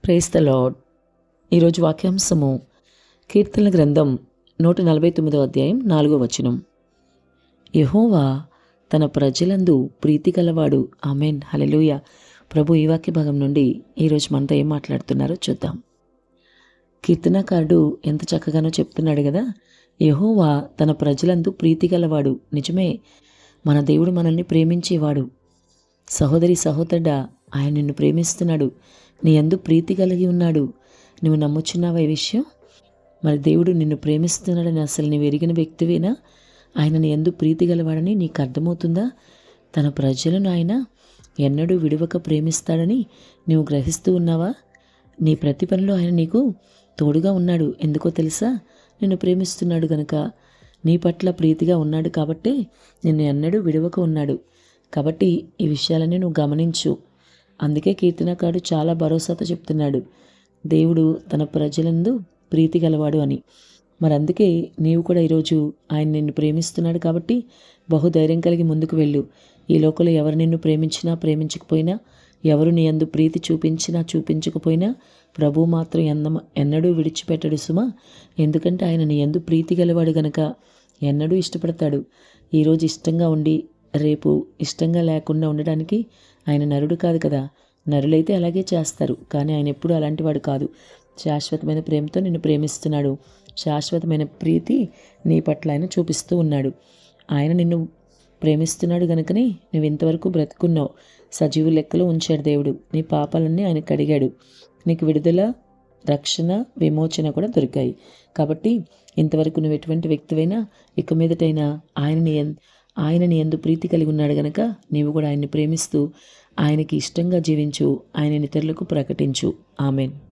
Praise the lord. ఈరోజు వాక్యాంశము కీర్తనల గ్రంథం 149 అధ్యాయం 4వ వచనం. యెహోవా తన ప్రజలందు ప్రీతి గలవాడు. ఆమెన్, హల్లెలూయా. ప్రభు ఈ వాక్య భాగం నుండి ఈరోజు మనతో ఏం మాట్లాడుతున్నారో చూద్దాం. కీర్తనకారుడు ఎంత చక్కగానో చెప్తున్నాడు కదా. యెహోవా తన ప్రజలందు ప్రీతి గలవాడు. నిజమే, మన దేవుడు మనల్ని ప్రేమించేవాడు. సహోదరి సహోదరుడా, ఆయన నిన్ను ప్రేమిస్తున్నాడు. నీ యందు ప్రీతి కలిగి ఉన్నాడు. నువ్వు నమ్ముచున్నావా ఈ విషయం? మరి దేవుడు నిన్ను ప్రేమిస్తున్నాడని అసలు నీవు ఎరిగిన వ్యక్తివేనా? ఆయన నీ యందు ప్రీతి గలవాడని నీకు అర్థమవుతుందా? తన ప్రజలను ఆయన ఎన్నడూ విడువక ప్రేమిస్తాడని నీవు గ్రహిస్తూ ఉన్నావా? నీ ప్రతి పనిలో ఆయన నీకు తోడుగా ఉన్నాడు. ఎందుకో తెలుసా? నిన్ను ప్రేమిస్తున్నాడు గనుక, నీ పట్ల ప్రీతిగా ఉన్నాడు కాబట్టి నిన్ను ఎన్నడూ విడువక ఉన్నాడు. కాబట్టి ఈ విషయాలన్నీ నువ్వు గమనించు. అందుకే కీర్తనకారుడు చాలా భరోసాతో చెప్తున్నాడు, దేవుడు తన ప్రజలందు ప్రీతి గలవాడు అని. మరి అందుకే నీవు కూడా ఈరోజు ఆయన నిన్ను ప్రేమిస్తున్నాడు కాబట్టి బహుధైర్యం కలిగి ముందుకు వెళ్ళు. ఈ లోకంలో ఎవరు నిన్ను ప్రేమించినా ప్రేమించకపోయినా, ఎవరు నీ యందు ప్రీతి చూపించినా చూపించకపోయినా, ప్రభు మాత్రం ఎన్నడూ విడిచిపెట్టడు సుమా. ఎందుకంటే ఆయన నీ యందు ప్రీతి గలవాడు గనక ఎన్నడూ ఇష్టపడతాడు. ఈరోజు ఇష్టంగా ఉండి రేపు ఇష్టంగా లేకుండా ఉండడానికి ఆయన నరుడు కాదు కదా. నరులైతే అలాగే చేస్తారు, కానీ ఆయన ఎప్పుడూ అలాంటి వాడు కాదు. శాశ్వతమైన ప్రేమతో నిన్ను ప్రేమిస్తున్నాడు. శాశ్వతమైన ప్రీతి నీ పట్ల ఆయన చూపిస్తూ ఉన్నాడు. ఆయన నిన్ను ప్రేమిస్తున్నాడు గనుకనే నువ్వు ఇంతవరకు బ్రతుకున్నావు. సజీవు లెక్కలో ఉంచాడు దేవుడు. నీ పాపాలన్నీ ఆయన కడిగాడు. నీకు విడుదల, రక్షణ, విమోచన కూడా దొరికాయి. కాబట్టి ఇంతవరకు నువ్వు ఎటువంటి వ్యక్తివైనా ఇక మీదటైనా ఆయన నీ యందు ప్రీతి కలిగి ఉన్నాడు గనక నీవు కూడా ఆయన్ని ప్రేమిస్తూ ఆయనకి ఇష్టంగా జీవించు. ఆయన ఇతరులకు ప్రకటించు. ఆమెన్.